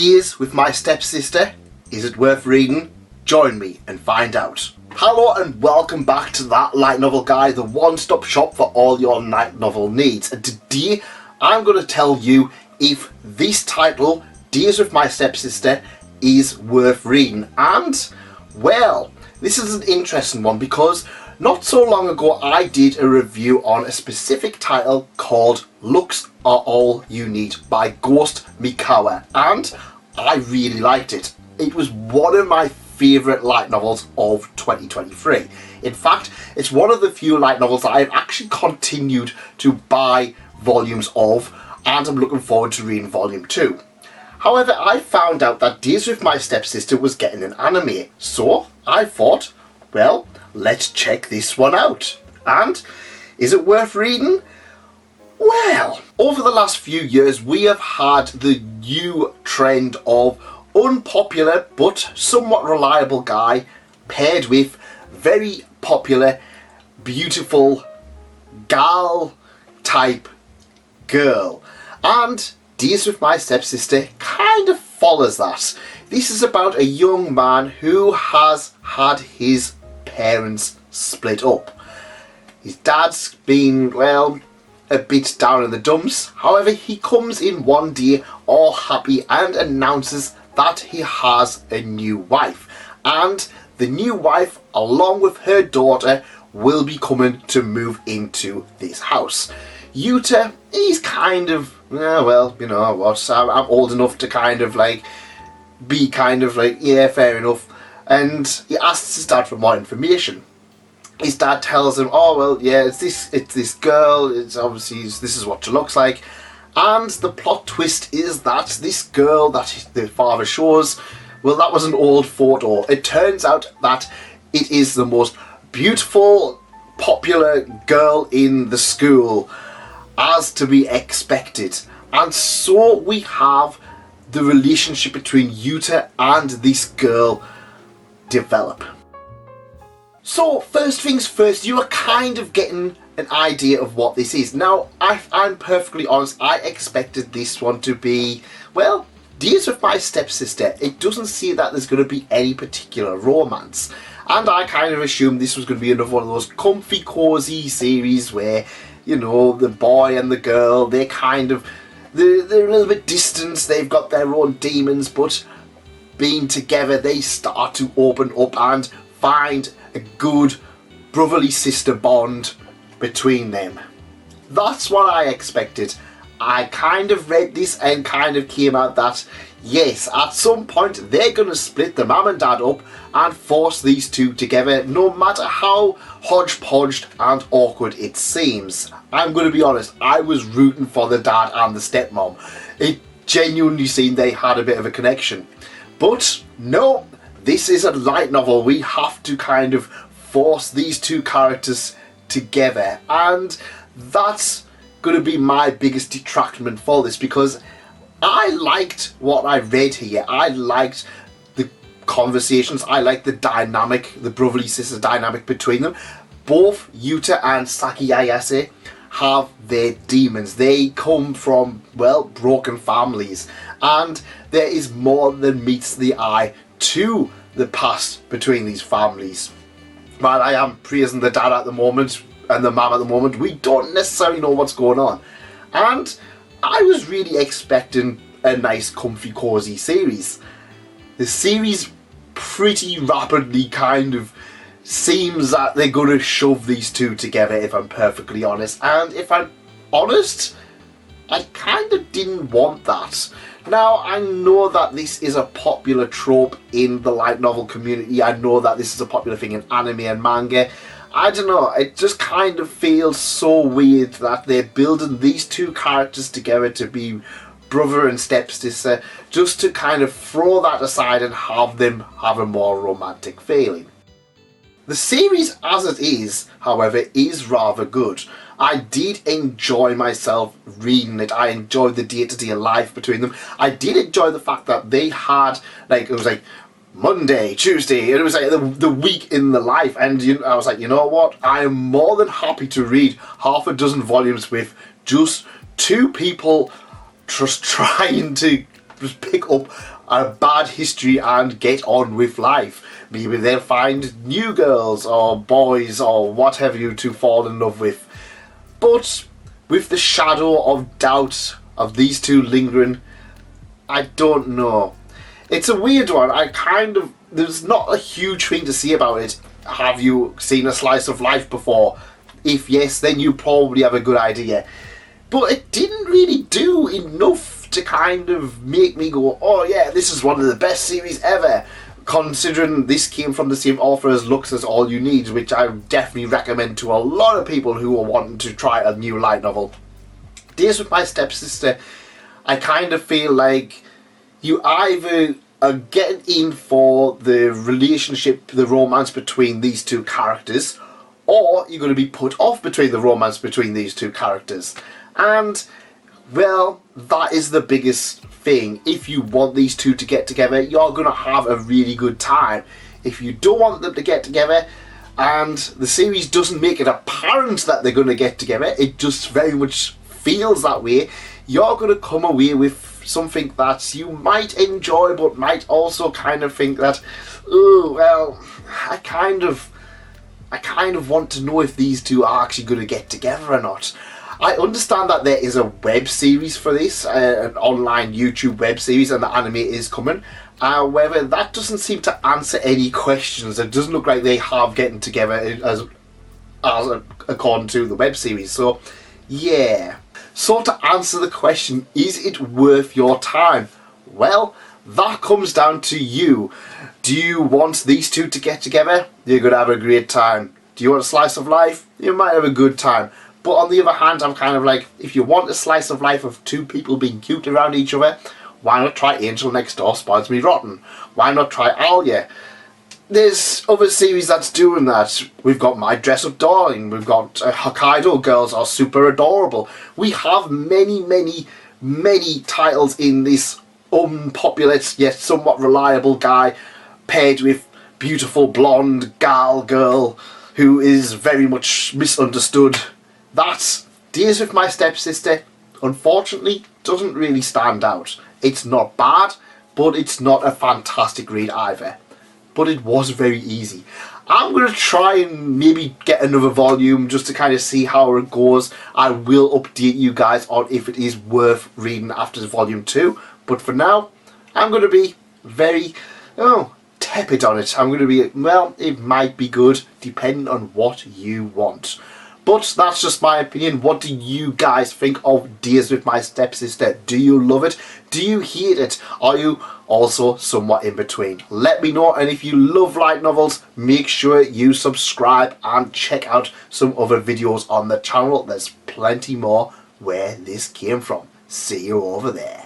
Days with My Stepsister? Is it worth reading? Join me and find out. Hello and welcome back to That Light Novel Guy, the one-stop shop for all your light novel needs. And today I'm going to tell you if this title, Days with My Stepsister, is worth reading. And, well, this is an interesting one because not so long ago I did a review on a specific title called Looks Are All You Need by Ghost Mikawa, and I really liked it. It was one of my favourite light novels of 2023. In fact, it's one of the few light novels that I've actually continued to buy volumes of, and I'm looking forward to reading volume 2. However, I found out that Days with My Stepsister was getting an anime, so I thought, well, let's check this one out. And is it worth reading? Well, over the last few years we have had the new trend of unpopular but somewhat reliable guy paired with very popular, beautiful gal type girl. And Days with My Stepsister kind of follows that. This is about a young man who has had his parents split up. His dad's been, well, a bit down in the dumps. However, he comes in one day all happy and announces that he has a new wife. And the new wife, along with her daughter, will be coming to move into this house. Yuta, he's kind of, well, you know what, I'm old enough to kind of like, be kind of like, yeah, fair enough. And he asks his dad for more information. His dad tells him, oh, well, yeah, it's this girl, it's obviously, this is what she looks like. And the plot twist is that this girl that the father shows, well, that was an old photo. It turns out that it is the most beautiful, popular girl in the school, as to be expected. And so we have the relationship between Yuta and this girl develop. So first things first, you are kind of getting an idea of what this is. Now, I'm perfectly honest, I expected this one to be, well, Days with My Stepsister. It doesn't say that there's going to be any particular romance. And I kind of assumed this was going to be another one of those comfy, cozy series where, you know, the boy and the girl, they're kind of, they're a little bit distant, they've got their own demons, but being together they start to open up and find a good brotherly sister bond between them. That's what I expected. I kind of read this and kind of came out that yes, at some point they're going to split the mum and dad up and force these two together, no matter how hodgepodge and awkward it seems. I'm going to be honest, I was rooting for the dad and the stepmom. It genuinely seemed they had a bit of a connection. But no, this is a light novel. We have to kind of force these two characters together, and that's going to be my biggest detractment for this, because I liked what I read here. I liked the conversations, I liked the dynamic, the brotherly sister dynamic between them. Both Yuta and Saki Ayase have their demons. They come from, well, broken families, and there is more than meets the eye to the past between these families. While I am praising the dad at the moment and the mum at the moment, we don't necessarily know what's going on. And I was really expecting a nice, comfy, cozy series. The series pretty rapidly kind of seems that they're going to shove these two together, if I'm perfectly honest. And if I'm honest, I kind of didn't want that. Now, I know that this is a popular trope in the light novel community. I know that this is a popular thing in anime and manga. I don't know, it just kind of feels so weird that they're building these two characters together to be brother and stepsister, just to kind of throw that aside and have them have a more romantic feeling. The series as it is, however, is rather good. I did enjoy myself reading it. I enjoyed the day-to-day life between them. I did enjoy the fact that they had, like, it was like Monday, Tuesday, and it was like the week in the life, and I was like, you know what, I am more than happy to read half a dozen volumes with just two people just trying to just pick up a bad history and get on with life. Maybe they'll find new girls or boys or what have you to fall in love with. But with the shadow of doubt of these two lingering, I don't know. It's a weird one. There's not a huge thing to say about it. Have you seen a slice of life before? If yes, then you probably have a good idea. But it didn't really do enough to kind of make me go, oh yeah, this is one of the best series ever. Considering this came from the same author as Lux as All You Need, which I definitely recommend to a lot of people who are wanting to try a new light novel. Days with My Stepsister, I kind of feel like you either are getting in for the relationship, the romance between these two characters, or you're going to be put off between the romance between these two characters. And, well, that is the biggest thing. If you want these two to get together, you're going to have a really good time. If you don't want them to get together, and the series doesn't make it apparent that they're going to get together, it just very much feels that way, you're going to come away with something that you might enjoy, but might also kind of think that, oh, well, I kind of want to know if these two are actually going to get together or not. I understand that there is a web series for this, an online YouTube web series, and the anime is coming. However, that doesn't seem to answer any questions. It doesn't look like they have getting together as according to the web series. So, yeah. So to answer the question, is it worth your time? Well, that comes down to you. Do you want these two to get together? You're going to have a great time. Do you want a slice of life? You might have a good time. But on the other hand, I'm kind of like, if you want a slice of life of two people being cute around each other, why not try Angel Next Door Spoils Me Rotten? Why not try Alia? There's other series that's doing that. We've got My Dress Up Darling. We've got Hokkaido Girls Are Super Adorable. We have many, many, many titles in this unpopular yet somewhat reliable guy paired with beautiful blonde girl who is very much misunderstood. That Days with My Stepsister, unfortunately, doesn't really stand out. It's not bad, but it's not a fantastic read either. But it was very easy. I'm going to try and maybe get another volume just to kind of see how it goes. I will update you guys on if it is worth reading after volume 2. But for now, I'm going to be very, tepid on it. I'm going to be, well, it might be good depending on what you want. But that's just my opinion. What do you guys think of Days with My Stepsister? Do you love it? Do you hate it? Are you also somewhat in between? Let me know, and if you love light novels, make sure you subscribe and check out some other videos on the channel. There's plenty more where this came from. See you over there.